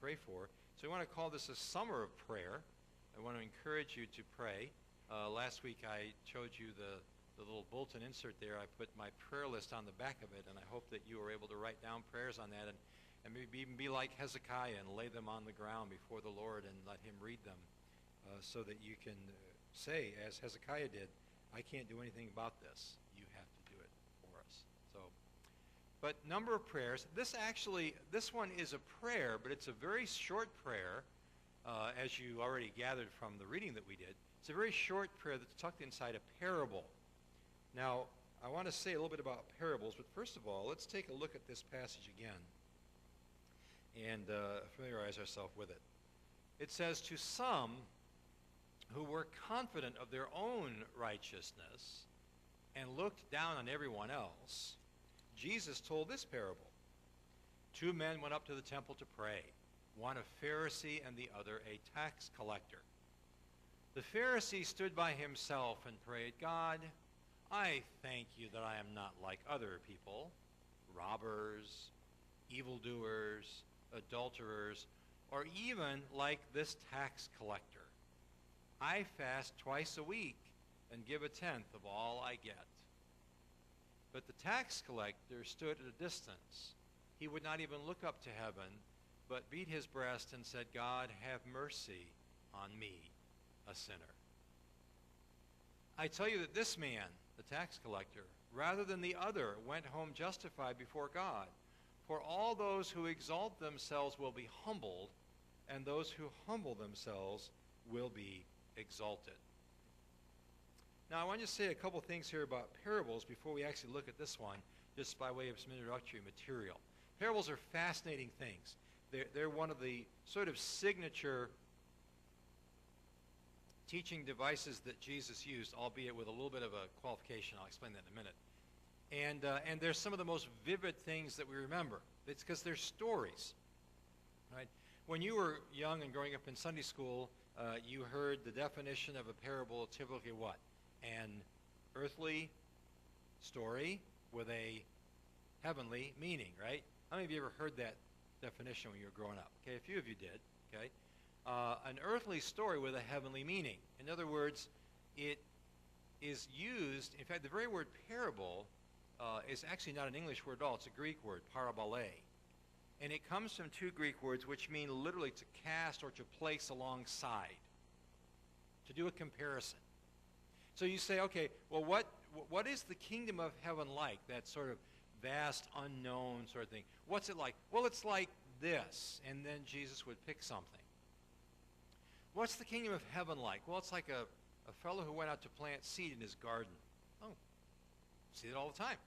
pray for. So we want to call this a summer of prayer. I want to encourage you to pray. Last week I showed you the little bulletin insert there. I put my prayer list on the back of it, and I hope that you were able to write down prayers on that and maybe even be like Hezekiah and lay them on the ground before the Lord and let him read them so that you can say, as Hezekiah did, I can't do anything about this. You have to do it for us. So, but number of prayers. This one is a prayer, but it's a very short prayer, as you already gathered from the reading that we did. It's a very short prayer that's tucked inside a parable. Now, I want to say a little bit about parables, but first of all, let's take a look at this passage again and familiarize ourselves with it. It says, to some who were confident of their own righteousness and looked down on everyone else, Jesus told this parable. 2 men went up to the temple to pray, one a Pharisee and the other a tax collector. The Pharisee stood by himself and prayed, God, I thank you that I am not like other people, robbers, evildoers, adulterers, or even like this tax collector. I fast twice a week and give 1/10 of all I get. But the tax collector stood at a distance. He would not even look up to heaven, but beat his breast and said, God, have mercy on me, a sinner. I tell you that this man, the tax collector, rather than the other, went home justified before God. For all those who exalt themselves will be humbled, and those who humble themselves will be exalted. Now, I want to say a couple things here about parables before we actually look at this one, just by way of some introductory material. Parables are fascinating things. They're one of the sort of signature teaching devices that Jesus used, albeit with a little bit of a qualification. I'll explain that in a minute. And they're some of the most vivid things that we remember. It's because they're stories, right? When you were young and growing up in Sunday school, you heard the definition of a parable, typically what? An earthly story with a heavenly meaning, right? How many of you ever heard that definition when you were growing up? Okay, a few of you did, okay? An earthly story with a heavenly meaning. In other words, it is used, in fact, the very word parable is actually not an English word at all. It's a Greek word, parabole. And it comes from 2 Greek words which mean literally to cast or to place alongside, to do a comparison. So you say, okay, well, what is the kingdom of heaven like, that sort of vast, unknown sort of thing? What's it like? Well, it's like this, and then Jesus would pick something. What's the kingdom of heaven like? Well, it's like a fellow who went out to plant seed in his garden. Oh, see it all the time.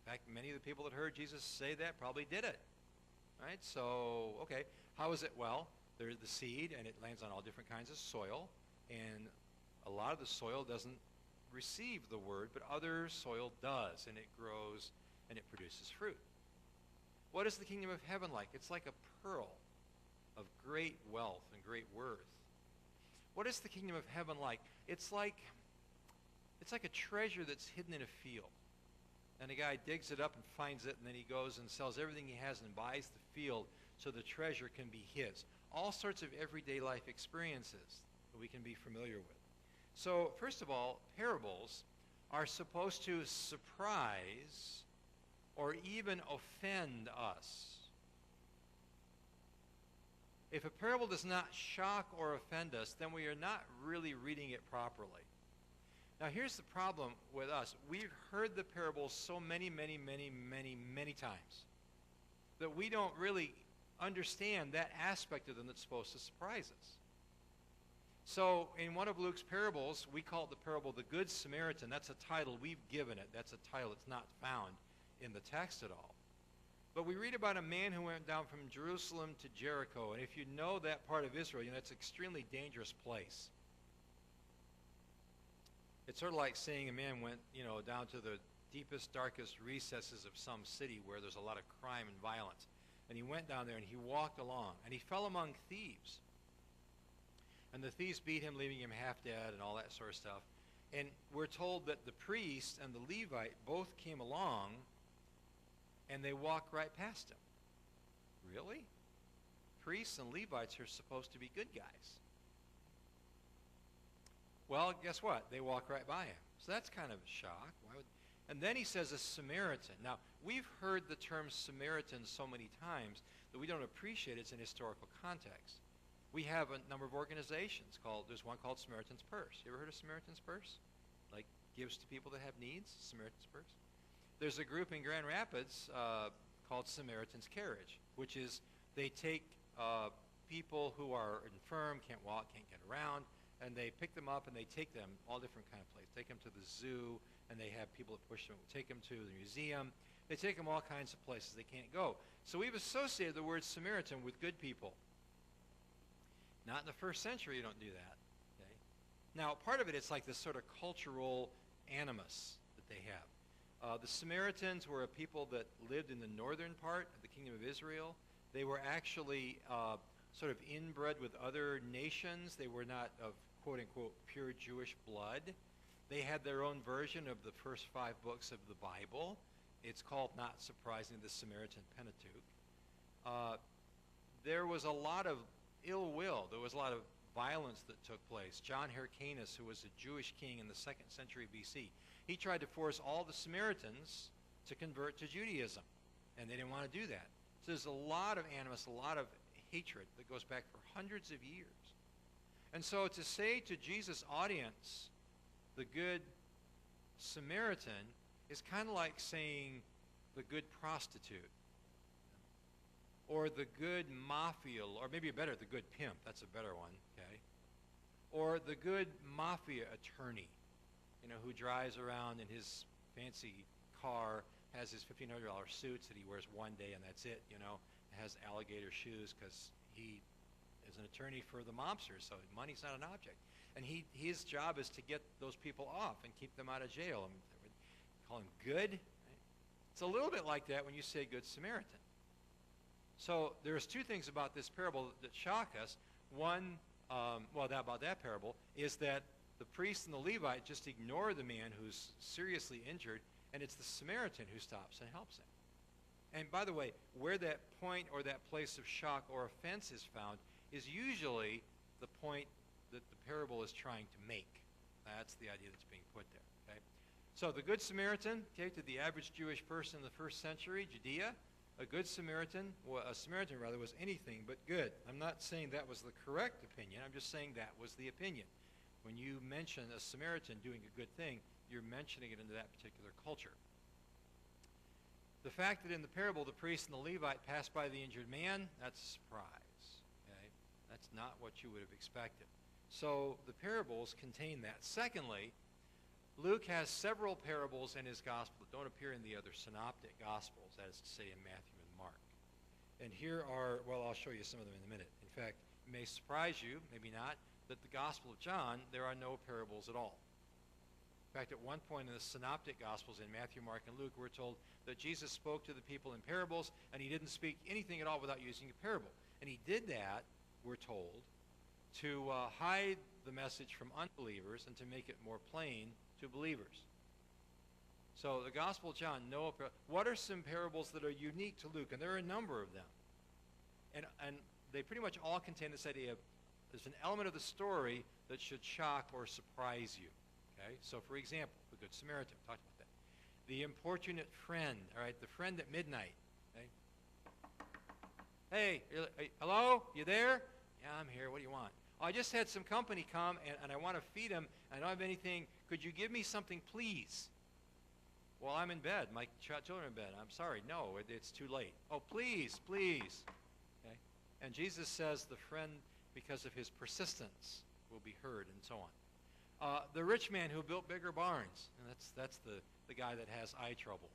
In fact, many of the people that heard Jesus say that probably did it. Right? So, okay, how is it? Well, there's the seed, and it lands on all different kinds of soil, and a lot of the soil doesn't receive the word, but other soil does, and it grows, and it produces fruit. What is the kingdom of heaven like? It's like a pearl of great wealth and great worth. What is the kingdom of heaven like? It's like a treasure that's hidden in a field. And a guy digs it up and finds it, and then he goes and sells everything he has and buys the field so the treasure can be his. All sorts of everyday life experiences that we can be familiar with. So, first of all, parables are supposed to surprise or even offend us. If a parable does not shock or offend us, then we are not really reading it properly. Now, here's the problem with us. We've heard the parables so many times that we don't really understand that aspect of them that's supposed to surprise us. So, in one of Luke's parables, we call it the parable of the Good Samaritan. That's a title we've given it. That's a title that's not found in the text at all. But we read about a man who went down from Jerusalem to Jericho. And if you know that part of Israel, it's an extremely dangerous place. It's sort of like saying a man went, down to the deepest, darkest recesses of some city where there's a lot of crime and violence. And he went down there and he walked along. And he fell among thieves. And the thieves beat him, leaving him half dead and all that sort of stuff. And we're told that the priest and the Levite both came along and they walked right past him. Really? priests and Levites are supposed to be good guys. Well, guess what? They walk right by him. So that's kind of a shock. And then he says a Samaritan. Now, we've heard the term Samaritan so many times that we don't appreciate its in historical context. We have a number of organizations there's one called Samaritan's Purse. You ever heard of Samaritan's Purse? Like gives to people that have needs, Samaritan's Purse. There's a group in Grand Rapids called Samaritan's Carriage, which is they take people who are infirm, can't walk, can't get around, and they pick them up and they take them all different kind of places. Take them to the zoo, and they have people that push them. Take them to the museum. They take them all kinds of places they can't go. So we've associated the word Samaritan with good people. Not in the first century, you don't do that. Okay? Now, part of it's like this sort of cultural animus that they have. The Samaritans were a people that lived in the northern part of the kingdom of Israel. They were actually sort of inbred with other nations. They were not of, quote-unquote, pure Jewish blood. They had their own version of the first 5 books of the Bible. It's called, not surprisingly, the Samaritan Pentateuch. There was a lot of ill will. There was a lot of violence that took place. John Hyrcanus, who was a Jewish king in the 2nd century B.C., he tried to force all the Samaritans to convert to Judaism, and they didn't want to do that. So there's a lot of animus, a lot of hatred that goes back for hundreds of years. And so to say to Jesus' audience, the good Samaritan, is kind of like saying the good prostitute, or the good mafia, or maybe better, the good pimp. That's a better one, okay? Or the good mafia attorney, who drives around in his fancy car, has his $1,500 suits that he wears one day and that's it, has alligator shoes because he is an attorney for the mobsters, so money's not an object. And his job is to get those people off and keep them out of jail. And call him good. It's a little bit like that when you say Good Samaritan. So there's 2 things about this parable that shock us. One, about that parable, is that the priest and the Levite just ignore the man who's seriously injured, and it's the Samaritan who stops and helps him. And by the way, where that point or that place of shock or offense is found is usually the point that the parable is trying to make. That's the idea that's being put there. Okay? So the Good Samaritan, okay, to the average Jewish person in the 1st century, Judea, a Samaritan was anything but good. I'm not saying that was the correct opinion. I'm just saying that was the opinion. When you mention a Samaritan doing a good thing, you're mentioning it into that particular culture. The fact that in the parable the priest and the Levite passed by the injured man, that's a surprise. Okay? That's not what you would have expected. So the parables contain that. Secondly, Luke has several parables in his gospel that don't appear in the other synoptic gospels, that is to say in Matthew and Mark. And here are, I'll show you some of them in a minute. In fact, it may surprise you, maybe not, that the Gospel of John, there are no parables at all. In fact, at one point in the synoptic gospels in Matthew, Mark, and Luke, we're told that Jesus spoke to the people in parables, and he didn't speak anything at all without using a parable. And he did that, we're told, to hide the message from unbelievers and to make it more plain to believers. So the Gospel of John, no parable. What are some parables that are unique to Luke? And there are a number of them. And they pretty much all contain this idea of there's an element of the story that should shock or surprise you. Okay? So for example, the Good Samaritan, we talked about that. The importunate friend, all right, the friend at midnight. Okay? Hey, hello, you there? Yeah, I'm here, what do you want? Oh, I just had some company come, and I want to feed them. I don't have anything. Could you give me something, please? Well, I'm in bed. My children are in bed. I'm sorry. No, it's too late. Oh, please, please. Okay? And Jesus says the friend, because of his persistence, will be heard, and so on. The rich man who built bigger barns, and that's the guy that has eye trouble.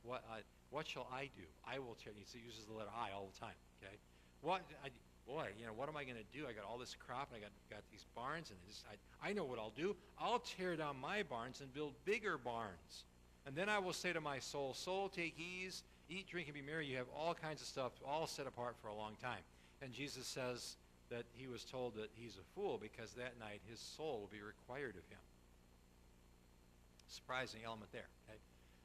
What shall I do? I will tell you. He uses the letter I all the time. Okay, what am I going to do? I got all this crop, and I got these barns, and I know what I'll do. I'll tear down my barns and build bigger barns, and then I will say to my soul, soul, take ease, eat, drink, and be merry. You have all kinds of stuff all set apart for a long time. And Jesus says that he was told that he's a fool because that night his soul will be required of him. Surprising element there. Okay?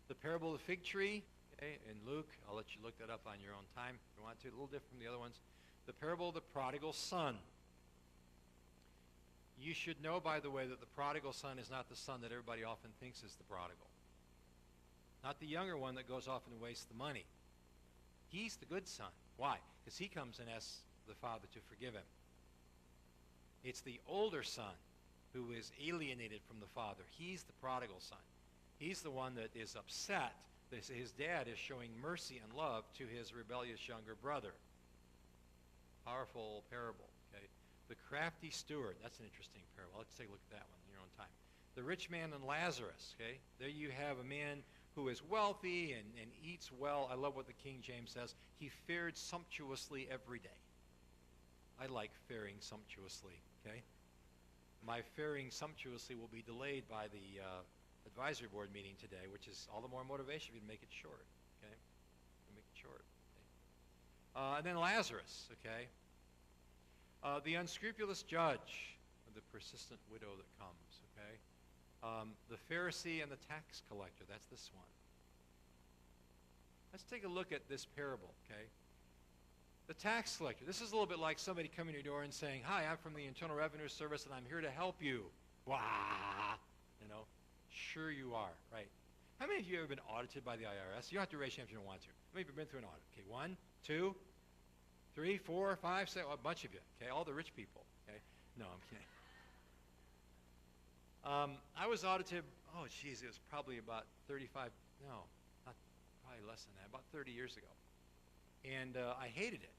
The parable of the fig tree, okay, in Luke, I'll let you look that up on your own time if you want to. A little different from the other ones. the parable of the prodigal son. You should know, by the way, that the prodigal son is not the son that everybody often thinks is the prodigal. Not the younger one that goes off and wastes the money. He's the good son. Why? Because he comes and asks the father to forgive him. It's the older son who is alienated from the father. He's the prodigal son. He's the one that is upset that his dad is showing mercy and love to his rebellious younger brother. Powerful parable. Okay. The crafty steward. That's an interesting parable. Let's take a look at that one in your own time. The rich man and Lazarus. Okay. There you have a man who is wealthy and eats well. I love what the King James says. He fared sumptuously every day. I like faring sumptuously. Okay. My faring sumptuously will be delayed by the advisory board meeting today, which is all the more motivation for you to make it short. Okay. Make it short. Okay? And then Lazarus. Okay. The unscrupulous judge, the persistent widow that comes. Okay. The Pharisee and the tax collector. That's this one. Let's take a look at this parable, okay? The tax collector. This is a little bit like somebody coming to your door and saying, "Hi, I'm from the Internal Revenue Service, and I'm here to help you." Wah! You know, sure you are, right? How many of you have ever been audited by the IRS? You don't have to raise your hand if you don't want to. How many of you have been through an audit? Okay, 1, 2, 3, 4, 5, 6, a bunch of you. Okay, all the rich people. Okay, no, I'm kidding. I was audited, it was probably about 35, no, not, probably less than that, about 30 years ago. And I hated it.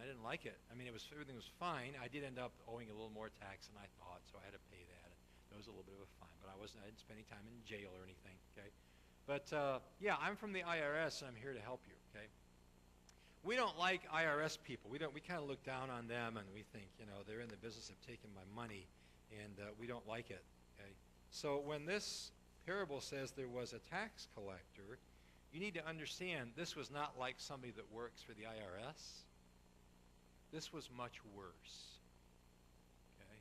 I didn't like it. I mean, everything was fine. I did end up owing a little more tax than I thought, so I had to pay that. It was a little bit of a fine, but I didn't spend any time in jail or anything, okay? But, yeah, I'm from the IRS, and I'm here to help you, okay? We don't like IRS people. We kind of look down on them, and we think, they're in the business of taking my money, and we don't like it. Okay? So when this parable says there was a tax collector, you need to understand this was not like somebody that works for the IRS. This was much worse. Okay?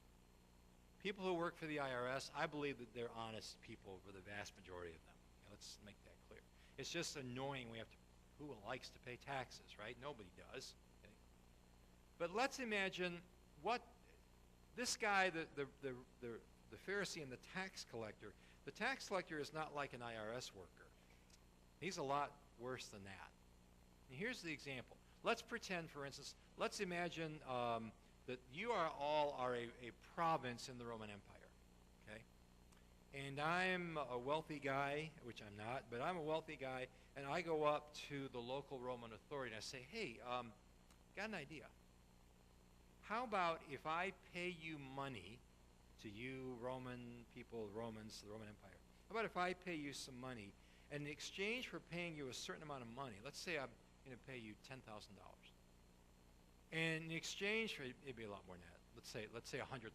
People who work for the IRS, I believe that they're honest people for the vast majority of them. Okay, let's make that clear. It's just annoying. Who likes to pay taxes, right? Nobody does. Okay? But let's imagine what this guy, the Pharisee and the tax collector. The tax collector is not like an IRS worker. He's a lot worse than that. And here's the example. Let's pretend, for instance, let's imagine that you all are a province in the Roman Empire, okay? And I'm a wealthy guy, which I'm not, but I'm a wealthy guy, and I go up to the local Roman authority and I say, "Hey, got an idea. How about if I pay you money, to you Roman people, Romans, the Roman Empire, how about if I pay you some money, and in exchange for paying you a certain amount of money, let's say I'm going to pay you $10,000. And in exchange for, it'd be a lot more than that. Let's say $100,000,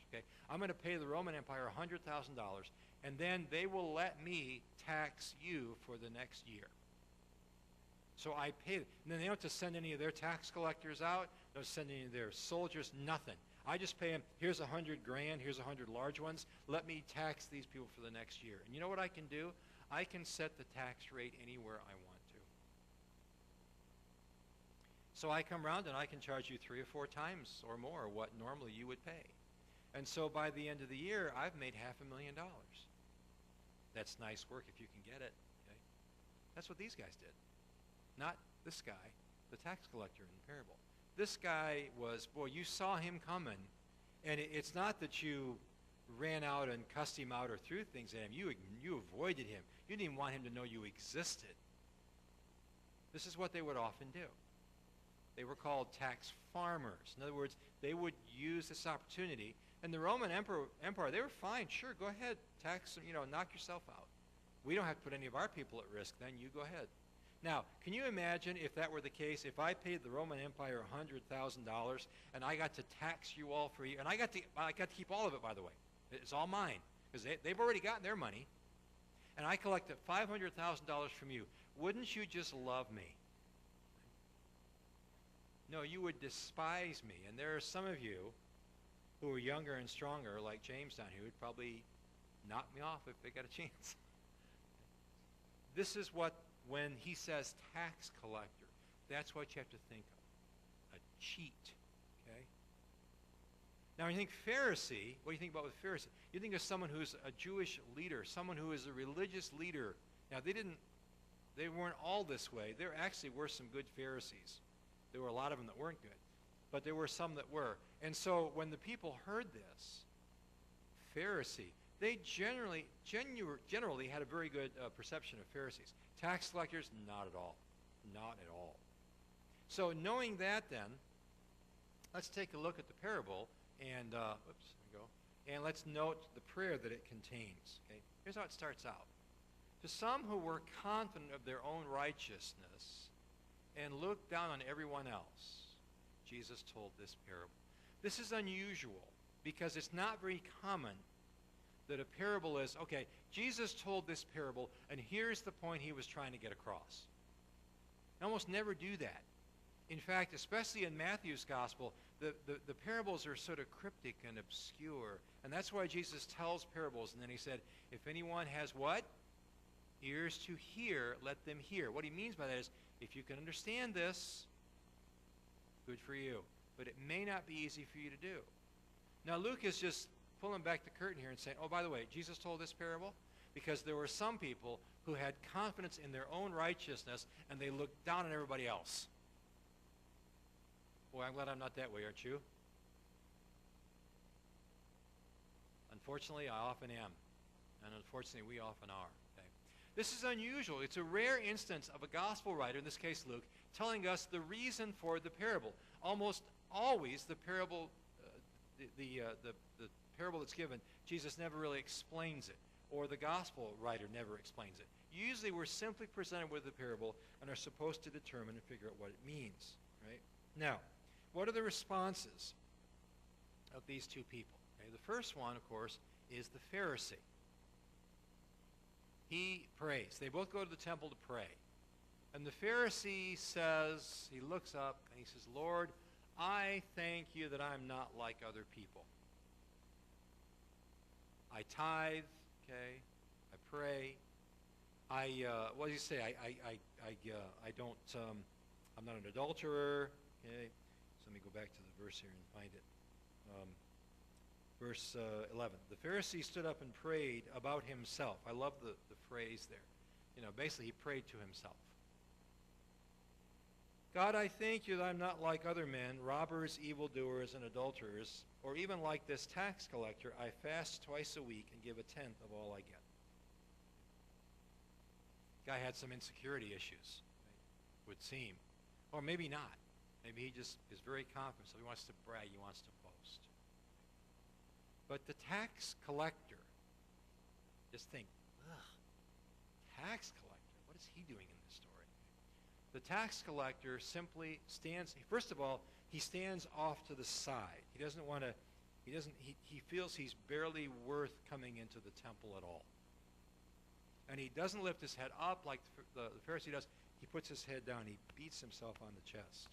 okay? I'm going to pay the Roman Empire $100,000, and then they will let me tax you for the next year. So I pay them. And then they don't have to send any of their tax collectors out, don't send any of their soldiers, nothing. I just pay them, here's 100 grand, here's 100 large ones. Let me tax these people for the next year. And you know what I can do? I can set the tax rate anywhere I want to. So I come around and I can charge you 3 or 4 times or more what normally you would pay. And so by the end of the year, I've made $500,000. That's nice work if you can get it. Okay? That's what these guys did. Not this guy, the tax collector in the parable. This guy was, you saw him coming, and it's not that you ran out and cussed him out or threw things at him. You avoided him. You didn't even want him to know you existed. This is what they would often do. They were called tax farmers. In other words, they would use this opportunity. And the Roman Empire, they were fine. Sure, go ahead, tax, knock yourself out. We don't have to put any of our people at risk. Then you go ahead. Now, can you imagine if that were the case, if I paid the Roman Empire $100,000 and I got to tax you all for a year, and I got to keep all of it, by the way. It's all mine, because they've already gotten their money, and I collected $500,000 from you. Wouldn't you just love me? No, you would despise me. And there are some of you who are younger and stronger, like James down here, who would probably knock me off if they got a chance. This is what, when he says tax collector, that's what you have to think of. A cheat. Okay? Now, when you think Pharisee, what do you think about with Pharisee? You think of someone who's a Jewish leader, someone who is a religious leader. Now, they weren't all this way. There actually were some good Pharisees. There were a lot of them that weren't good. But there were some that were. And so when the people heard this, Pharisee, they generally had a very good perception of Pharisees. Tax collectors, not at all. Not at all. So knowing that then, let's take a look at the parable and, there we go. And let's note the prayer that it contains. Okay? Here's how it starts out. To some who were confident of their own righteousness and looked down on everyone else, Jesus told this parable. This is unusual because it's not very common that a parable is, okay, Jesus told this parable, and here's the point he was trying to get across. I almost never do that. In fact, especially in Matthew's gospel, the parables are sort of cryptic and obscure. And that's why Jesus tells parables. And then he said, if anyone has what? Ears to hear, let them hear. What he means by that is, if you can understand this, good for you. But it may not be easy for you to do. Now, Luke is just pulling back the curtain here and saying, oh, by the way, Jesus told this parable because there were some people who had confidence in their own righteousness and they looked down on everybody else. Boy, I'm glad I'm not that way, aren't you? Unfortunately, I often am. And unfortunately, we often are. Okay? This is unusual. It's a rare instance of a gospel writer, in this case Luke, telling us the reason for the parable. Almost always the parable, the parable that's given, Jesus never really explains it, or the gospel writer never explains it. Usually we're simply presented with the parable and are supposed to determine and figure out what it means. Right? Now, what are the responses of these two people? Okay, the first one, of course, is the Pharisee. He prays. They both go to the temple to pray. And the Pharisee says, he looks up and he says, Lord, I thank you that I'm not like other people. I tithe, okay, I pray. What does he say? I don't, I'm not an adulterer, okay. So let me go back to the verse here and find it. Verse 11. The Pharisee stood up and prayed about himself. I love the phrase there. You know, basically he prayed to himself. God, I thank you that I'm not like other men, robbers, evildoers, and adulterers, or even like this tax collector. I fast twice a week and give a tenth of all I get. Guy had some insecurity issues, would seem. Or maybe not. Maybe he just is very confident, so he wants to brag, he wants to boast. But the tax collector, just think, tax collector, what is he doing in this story? The tax collector simply stands, first of all, he stands off to the side. He doesn't want to, he feels he's barely worth coming into the temple at all. And he doesn't lift his head up like the Pharisee does. He puts his head down. He beats himself on the chest.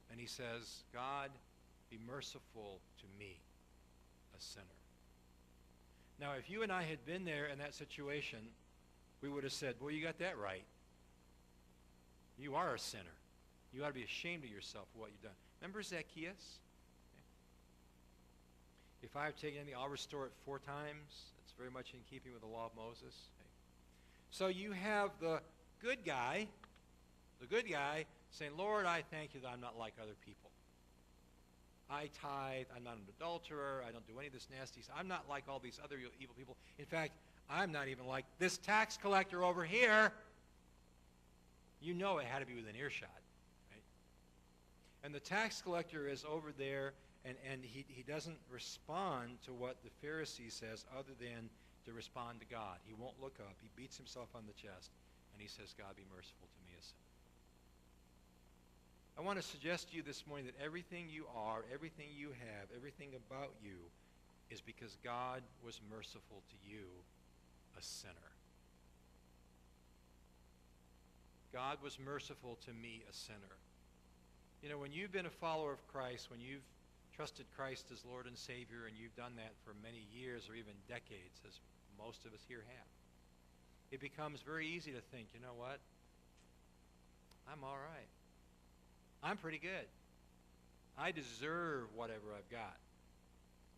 And he says, God, be merciful to me, a sinner. Now, if you and I had been there in that situation, we would have said, boy, you got that right. You are a sinner. You ought to be ashamed of yourself for what you've done. Remember Zacchaeus? Okay. If I have taken anything, I'll restore it 4 times. That's very much in keeping with the law of Moses. Okay. So you have the good guy saying, Lord, I thank you that I'm not like other people. I tithe. I'm not an adulterer. I don't do any of this nasty stuff. I'm not like all these other evil people. In fact, I'm not even like this tax collector over here. You know it had to be within earshot, right? And the tax collector is over there, and he doesn't respond to what the Pharisee says other than to respond to God. He won't look up. He beats himself on the chest, and he says, God, be merciful to me, a sinner. I want to suggest to you this morning that everything you are, everything you have, everything about you is because God was merciful to you, a sinner. God was merciful to me, a sinner. You know, when you've been a follower of Christ, when you've trusted Christ as Lord and Savior, and you've done that for many years or even decades, as most of us here have, it becomes very easy to think, you know what? I'm all right. I'm pretty good. I deserve whatever I've got.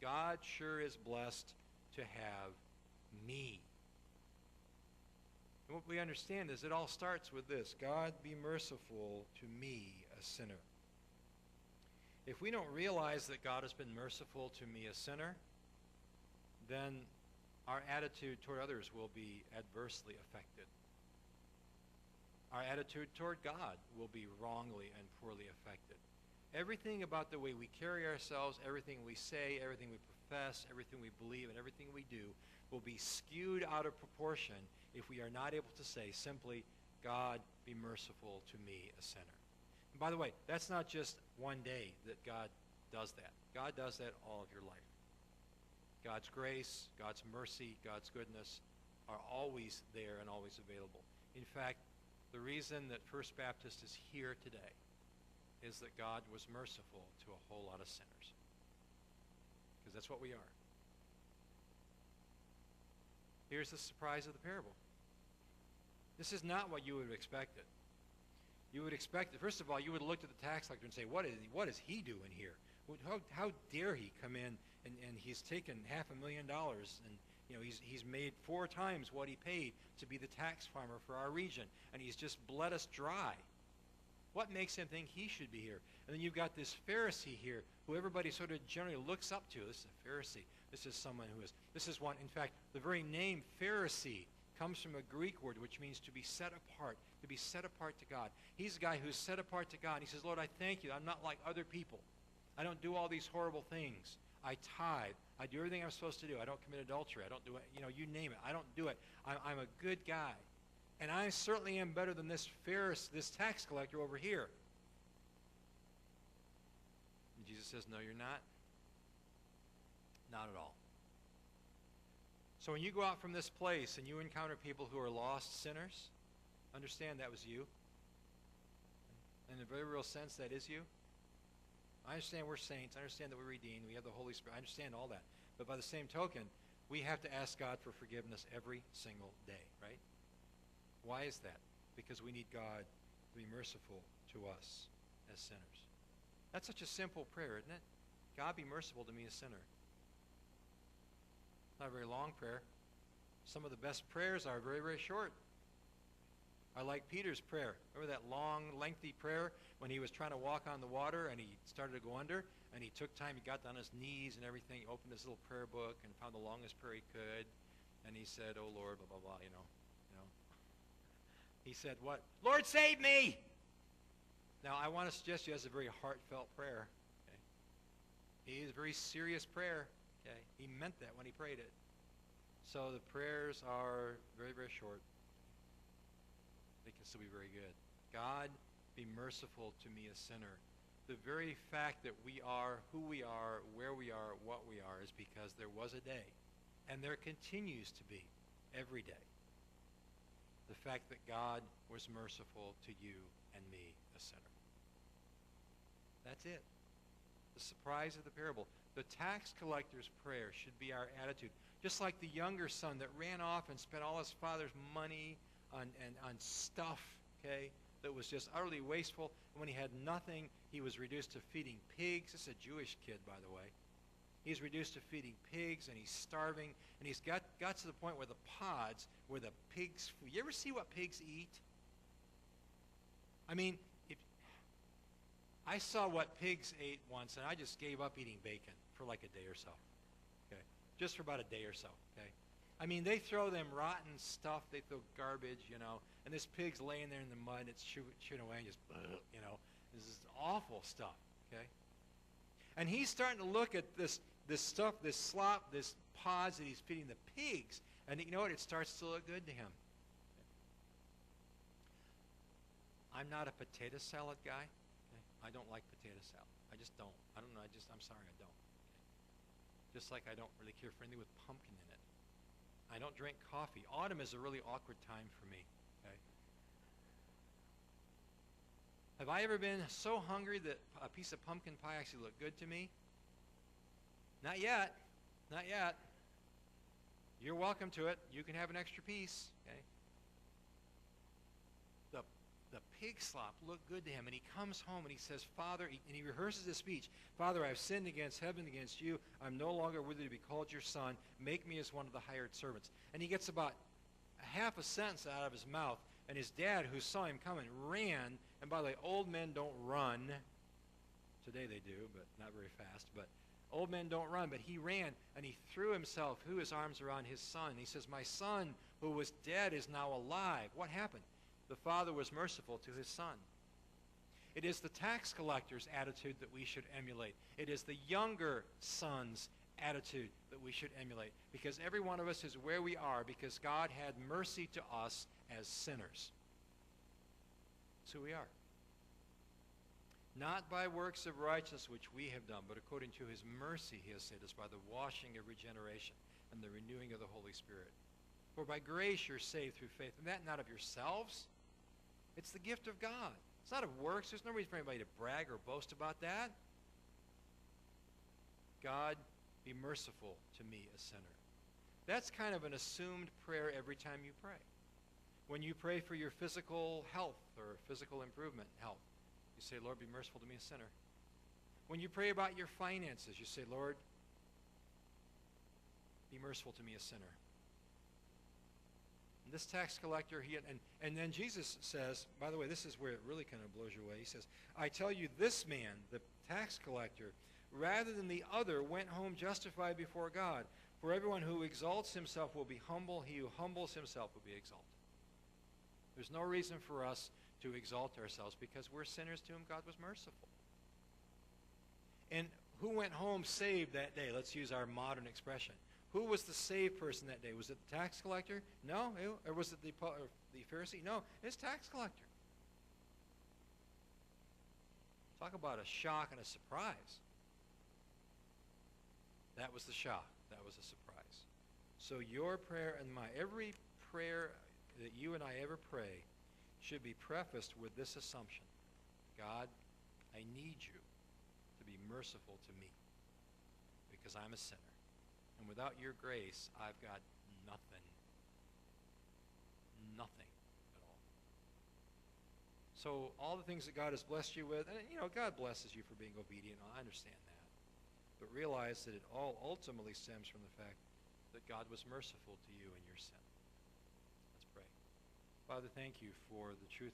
God sure is blessed to have me. And what we understand is it all starts with this: God, be merciful to me, a sinner. If we don't realize that God has been merciful to me, a sinner, then our attitude toward others will be adversely affected. Our attitude toward God will be wrongly and poorly affected. Everything about the way we carry ourselves, everything we say, everything we profess, everything we believe, and everything we do will be skewed out of proportion if we are not able to say simply, God, be merciful to me, a sinner. And by the way, that's not just one day that God does that. God does that all of your life. God's grace, God's mercy, God's goodness are always there and always available. In fact, the reason that First Baptist is here today is that God was merciful to a whole lot of sinners. Because that's what we are. Here's the surprise of the parable. This is not what you would have expected. You would expect, first of all, you would have looked at the tax collector and say, what is he doing here? How dare he come in and he's taken $500,000 and he's made 4 times what he paid to be the tax farmer for our region, and he's just bled us dry. What makes him think he should be here? And then you've got this Pharisee here who everybody sort of generally looks up to. This is a Pharisee. This is someone this is one, in fact, the very name Pharisee comes from a Greek word which means to be set apart to God. He's a guy who's set apart to God. He says, Lord, I thank you. I'm not like other people. I don't do all these horrible things. I tithe. I do everything I'm supposed to do. I don't commit adultery. I don't do it. You name it. I don't do it. I'm a good guy. And I certainly am better than this Pharisee, this tax collector over here. And Jesus says, no, you're not. Not at all. So when you go out from this place and you encounter people who are lost sinners, understand that was you. In a very real sense, that is you. I understand we're saints. I understand that we're redeemed. We have the Holy Spirit. I understand all that. But by the same token, we have to ask God for forgiveness every single day, right? Why is that? Because we need God to be merciful to us as sinners. That's such a simple prayer, isn't it? God, be merciful to me, a sinner. Not a very long prayer. Some of the best prayers are very, very short. I like Peter's prayer. Remember that long, lengthy prayer when he was trying to walk on the water and he started to go under, and he took time, he got down on his knees and everything, he opened his little prayer book and found the longest prayer he could, and he said, oh Lord, blah, blah, blah, He said what? Lord, save me! Now, I want to suggest to you that's a very heartfelt prayer. Okay? It is a very serious prayer. Okay? He meant that when he prayed it. So the prayers are very, very short. They can still be very good. God, be merciful to me, a sinner. The very fact that we are who we are, where we are, what we are, is because there was a day, and there continues to be every day, the fact that God was merciful to you and me, a sinner. That's it. The surprise of the parable. The tax collector's prayer should be our attitude. Just like the younger son that ran off and spent all his father's money on stuff, okay, that was just utterly wasteful. And when he had nothing, he was reduced to feeding pigs. This is a Jewish kid, by the way. He's reduced to feeding pigs, and he's starving, and he's got to the point where the pods, where the pigs, you ever see what pigs eat? I mean, I saw what pigs ate once, and I just gave up eating bacon for like a day or so, okay? Just for about a day or so, okay? I mean, they throw them rotten stuff, they throw garbage, and this pig's laying there in the mud, it's chewing away, and just, this is awful stuff, okay? And he's starting to look at this stuff, this slop, this pods that he's feeding the pigs, and you know what? It starts to look good to him. I'm not a potato salad guy. Okay? I don't like potato salad. I just don't. I don't know. I'm sorry, I don't. Okay? Just like I don't really care for anything with pumpkin in it. I don't drink coffee. Autumn is a really awkward time for me. Okay? Have I ever been so hungry that a piece of pumpkin pie actually looked good to me? Not yet. Not yet. You're welcome to it. You can have an extra piece. Okay? The the pig slop looked good to him, and he comes home and he says, Father, and he rehearses his speech, Father, I've sinned against heaven, against you. I'm no longer worthy to be called your son. Make me as one of the hired servants. And he gets about a half a sentence out of his mouth, and his dad, who saw him coming, ran. And by the way, old men don't run. Today they do, but not very fast. But old men don't run, but he ran, and he threw his arms around his son. He says, my son, who was dead, is now alive. What happened? The father was merciful to his son. It is the tax collector's attitude that we should emulate. It is the younger son's attitude that we should emulate, because every one of us is where we are because God had mercy to us as sinners. That's who we are. Not by works of righteousness which we have done, but according to his mercy he has saved us by the washing of regeneration and the renewing of the Holy Spirit. For by grace you're saved through faith, and that not of yourselves. It's the gift of God. It's not of works. There's no reason for anybody to brag or boast about that. God, be merciful to me, a sinner. That's kind of an assumed prayer every time you pray. When you pray for your physical health or physical improvement health, you say, Lord, be merciful to me, a sinner. When you pray about your finances, you say, Lord, be merciful to me, a sinner. And this tax collector, and then Jesus says, by the way, this is where it really kind of blows you away. He says, I tell you, this man, the tax collector, rather than the other, went home justified before God. For everyone who exalts himself will be humble. He who humbles himself will be exalted. There's no reason for us to exalt ourselves because we're sinners to whom God was merciful. And who went home saved that day? Let's use our modern expression. Who was the saved person that day? Was it the tax collector? No. Or was it the Pharisee? No. It's tax collector. Talk about a shock and a surprise. That was the shock. That was a surprise. So your prayer and every prayer that you and I ever pray should be prefaced with this assumption. God, I need you to be merciful to me because I'm a sinner. And without your grace, I've got nothing. Nothing at all. So all the things that God has blessed you with, and God blesses you for being obedient. I understand that. But realize that it all ultimately stems from the fact that God was merciful to you in your sin. Let's pray. Father, thank you for the truth